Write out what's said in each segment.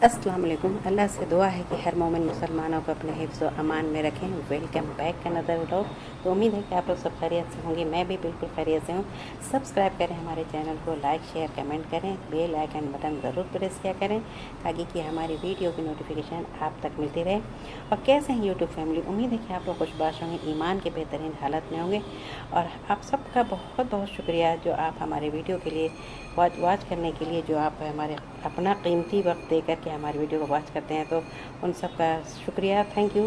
अस्सलाम वालेकुम। अल्लाह से दुआ है कि हर मोमिन मुसलमानों को अपने हिफ्ज़ व अमान में रखें। वेलकम बैक का नज़र उठाओ। तो उम्मीद है कि आप लोग सब खैरियत से होंगे। मैं भी बिल्कुल खैरियत से हूँ। सब्सक्राइब करें हमारे चैनल को, लाइक शेयर कमेंट करें, बेल आइकन बटन ज़रूर प्रेस किया करें ताकि कि हमारी वीडियो की नोटिफिकेशन आप तक मिलती रहे। और कैसे हैं यूट्यूब फैमिली, उम्मीद है कि आप लोग खुशबाश होंगे, ईमान के बेहतरीन हालत में होंगे। और आप सबका बहुत बहुत शुक्रिया जो आप हमारे वीडियो के लिए वॉच करने के लिए, जो आप हमारे अपना कीमती वक्त दे करके हमारे वीडियो को वॉच करते हैं, तो उन सब का शुक्रिया, थैंक यू।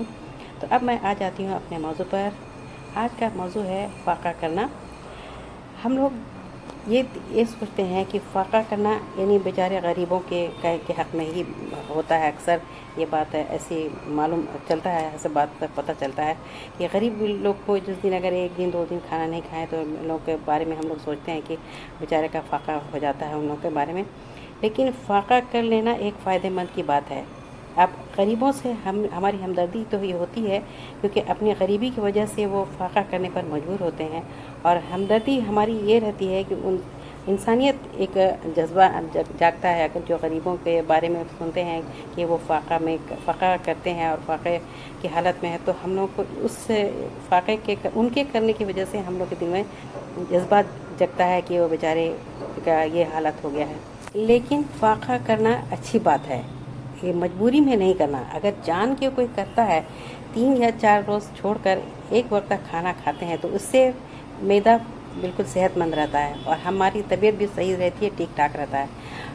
तो अब मैं आ जाती हूँ अपने मौजू पर। आज का मौजू है फ़ाक़ा करना। हम लोग ये सोचते हैं कि फ़ाक़ा करना यानी बेचारे गरीबों के हक़ में ही होता है। अक्सर ये बात है ऐसी मालूम चलता है, ऐसे बात तक पता चलता है कि गरीब लोग को जिस दिन अगर एक दिन दो दिन खाना नहीं खाएं तो उन लोग के बारे में हम लोग सोचते हैं कि बेचारे का फ़ाक़ा हो जाता है उन लोग के बारे में। लेकिन फ़ाक़ा कर लेना एक फ़ायदेमंद की बात है। अब गरीबों से हमारी हमदर्दी तो ये होती है क्योंकि अपनी गरीबी की वजह से वो फ़ाक़ा करने पर मजबूर होते हैं, और हमदर्दी हमारी ये रहती है कि उन इंसानियत एक जज्बा जागता है। अगर जो गरीबों के बारे में सुनते हैं कि वो फ़ाक़ा करते हैं और फ़ाक़े की हालत में है, तो हम लोग को उस फ़ाक़े के उनके करने की वजह से हम लोग के दिल में जज्बा जगता है कि वो बेचारे का ये हालत हो गया है। लेकिन फ़ाक़ा करना अच्छी बात है, ये मजबूरी में नहीं करना। अगर जान के कोई करता है, 3 या 4 रोज़ छोड़कर एक वक्त का खाना खाते हैं, तो उससे मैदा बिल्कुल सेहतमंद रहता है और हमारी तबीयत भी सही रहती है, ठीक ठाक रहता है।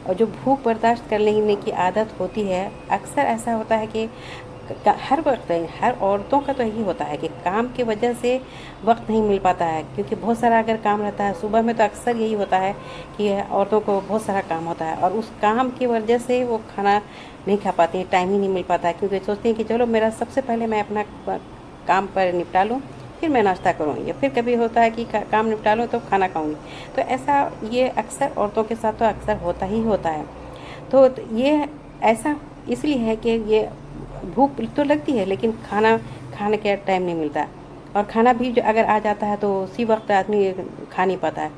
और जो भूख बर्दाश्त कर लेने की आदत होती है, अक्सर ऐसा होता है कि हर वक्त हर औरतों का तो यही होता है कि काम की वजह से वक्त नहीं मिल पाता है, क्योंकि बहुत सारा अगर काम रहता है सुबह में, तो अक्सर यही होता है कि औरतों को बहुत सारा काम होता है और उस काम की वजह से वो खाना नहीं खा पाती हैं, टाइम ही नहीं मिल पाता है, क्योंकि सोचते हैं कि चलो मेरा सबसे पहले मैं अपना काम पर निपटा लूँ, फिर मैं नाश्ता करूँ, या फिर कभी होता है कि काम निपटा लूँ तो खाना खाऊँगी। तो ऐसा ये अक्सर औरतों के साथ तो अक्सर होता ही होता है। तो ये ऐसा इसलिए है कि ये भूख तो लगती है लेकिन खाने का टाइम नहीं मिलता, और खाना भी जो अगर आ जाता है तो उसी वक्त आदमी खा नहीं पाता है।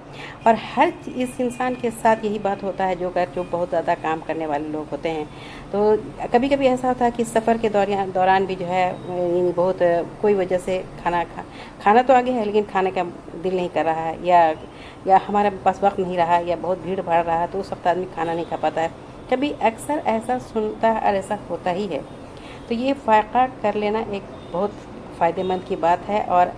और हर इस इंसान के साथ यही बात होता है जो बहुत ज़्यादा काम करने वाले लोग होते हैं। तो कभी कभी ऐसा होता है कि सफ़र के दौरान भी जो है यानी बहुत कोई वजह से खाना तो आ गया है लेकिन खाने का दिल नहीं कर रहा है, या हमारे पास वक्त नहीं रहा, या बहुत भीड़ भाड़ रहा, तो उस वक्त आदमी खाना नहीं खा पाता है। कभी अक्सर ऐसा सुनता है और ऐसा होता ही है। तो ये फ़ाक़ा कर लेना एक बहुत फ़ायदेमंद की बात है, और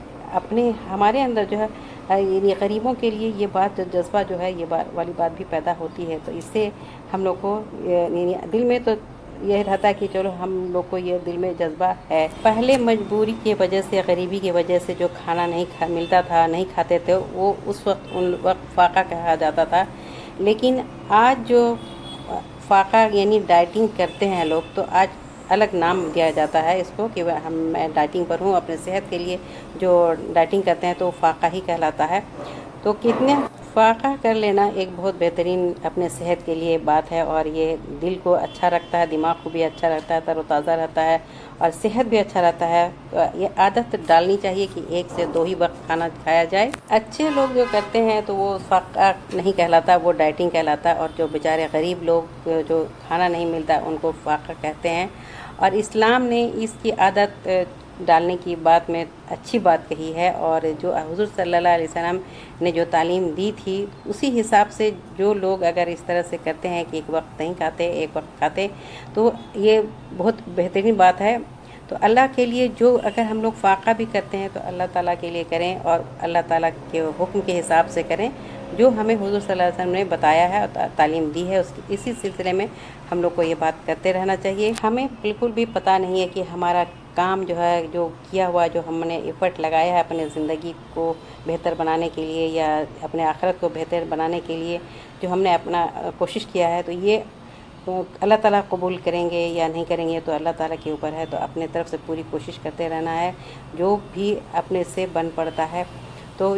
हमारे अंदर जो है यानी गरीबों के लिए ये बात जज्बा जो है ये वाली बात भी पैदा होती है। तो इससे हम लोग को यानी दिल में तो यह रहता है कि चलो हम लोग को ये दिल में जज्बा है। पहले मजबूरी की वजह से, गरीबी की वजह से जो खाना नहीं मिलता था, नहीं खाते थे, वो उस वक्त उन वक्त फ़ाक़ा कहा जाता था। लेकिन आज जो फ़ाक़ा यानी डाइटिंग करते हैं लोग, तो आज अलग नाम दिया जाता है इसको कि मैं डाइटिंग पर हूँ, अपने सेहत के लिए जो डाइटिंग करते हैं तो फ़ाक़ा ही कहलाता है। तो कितने फ़ाक़ा कर लेना एक बहुत बेहतरीन अपने सेहत के लिए बात है, और ये दिल को अच्छा रखता है, दिमाग को भी अच्छा रखता है, तरोताज़ा रहता है, और सेहत भी अच्छा रहता है। तो ये आदत डालनी चाहिए कि 1 से 2 ही वक्त खाना खाया जाए। अच्छे लोग जो करते हैं तो वो फ़ाक़ा नहीं कहलाता, वो डाइटिंग कहलाता है, और जो बेचारे गरीब लोग जो खाना नहीं मिलता उनको फ़ाक़ा कहते हैं। और इस्लाम ने इसकी आदत डालने की बात में अच्छी बात कही है, और जो हुज़ूर सल्लल्लाहु अलैहि वसल्लम ने जो तालीम दी थी उसी हिसाब से जो लोग अगर इस तरह से करते हैं कि एक वक्त नहीं खाते एक वक्त खाते, तो ये बहुत बेहतरीन बात है। तो अल्लाह के लिए जो अगर हम लोग फ़ाक़ा भी करते हैं तो अल्लाह ताला के लिए करें, और अल्लाह ताला के हुक्म के हिसाब से करें जो हमें हुज़ूर सल्लल्लाहु अलैहि वसल्लम ने बताया है और तालीम दी है। इसी सिलसिले में हम लोग को ये बात करते रहना चाहिए। हमें बिल्कुल भी पता नहीं है कि हमारा काम जो है, जो किया हुआ, जो हमने एफ़र्ट लगाया है अपने ज़िंदगी को बेहतर बनाने के लिए या अपने आखिरत को बेहतर बनाने के लिए, जो हमने अपना कोशिश किया है, तो ये अल्लाह ताला कबूल करेंगे या नहीं करेंगे तो अल्लाह ताला के ऊपर है। तो अपने तरफ से पूरी कोशिश करते रहना है, जो भी अपने से बन पड़ता है। तो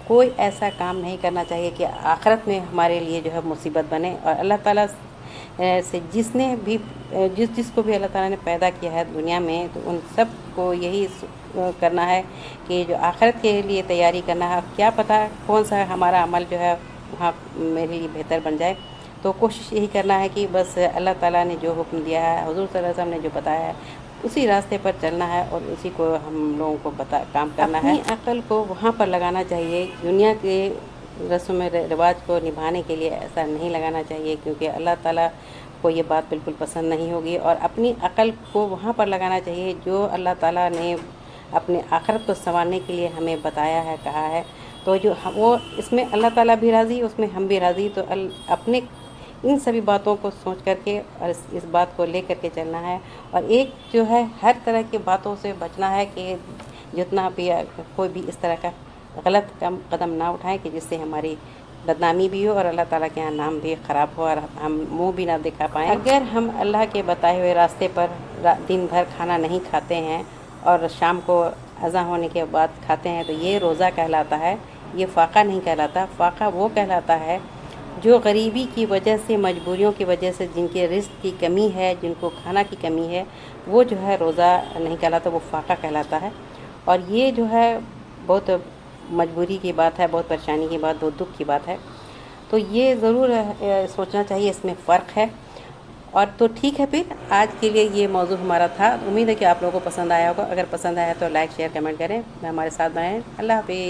कोई ऐसा काम नहीं करना चाहिए कि आखिरत में हमारे लिए जो है मुसीबत बने। और अल्लाह ताला से जिसको भी अल्लाह ताला ने पैदा किया है दुनिया में, तो उन सब को यही करना है कि जो आखिरत के लिए तैयारी करना है। क्या पता कौन सा हमारा अमल जो है वहाँ मेरे लिए बेहतर बन जाए। तो कोशिश यही करना है कि बस अल्लाह ताला ने जो हुक्म दिया है, हुज़ूर सल्लल्लाहु अलैहि वसल्लम ने जो बताया है, उसी रास्ते पर चलना है और उसी को हम लोगों को काम करना है। अपनी अक्ल को वहाँ पर लगाना चाहिए, दुनिया के रस्म रिवाज को निभाने के लिए ऐसा नहीं लगाना चाहिए, क्योंकि अल्लाह ताला को ये बात बिल्कुल पसंद नहीं होगी। और अपनी अक्ल को वहाँ पर लगाना चाहिए जो अल्लाह ताला ने अपने आखिरत को संवारने के लिए हमें बताया है, कहा है। तो जो वो इसमें अल्लाह ताला भी राज़ी, उसमें हम भी राज़ी। तो अपने इन सभी बातों को सोच करके और इस बात को ले करके चलना है। और एक जो है हर तरह की बातों से बचना है कि जितना भी कोई भी इस तरह का गलत कदम ना उठाएं कि जिससे हमारी बदनामी भी हो और अल्लाह ताला के यहाँ नाम भी ख़राब हो और हम मुंह भी ना दिखा पाएँ। अगर हम अल्लाह के बताए हुए रास्ते पर दिन भर खाना नहीं खाते हैं और शाम को अज़ान होने के बाद खाते हैं, तो ये रोज़ा कहलाता है, ये फ़ाक़ा नहीं कहलाता। फ़ाक़ा वो कहलाता है जो गरीबी की वजह से, मजबूरियों की वजह से, जिनके रिज़्क़ की कमी है, जिनको खाना की कमी है, वो जो है रोज़ा नहीं कहलाता, वो फ़ाक़ा कहलाता है। और ये जो है बहुत मजबूरी की बात है, बहुत परेशानी की बात, बहुत दुख की बात है। तो ये ज़रूर सोचना चाहिए, इसमें फ़र्क है। और तो ठीक है, फिर आज के लिए ये मौजू हमारा था। उम्मीद है कि आप लोगों को पसंद आया होगा। अगर पसंद आया तो लाइक शेयर कमेंट करें, हमारे साथ रहें। अल्लाह हाफ़िज़।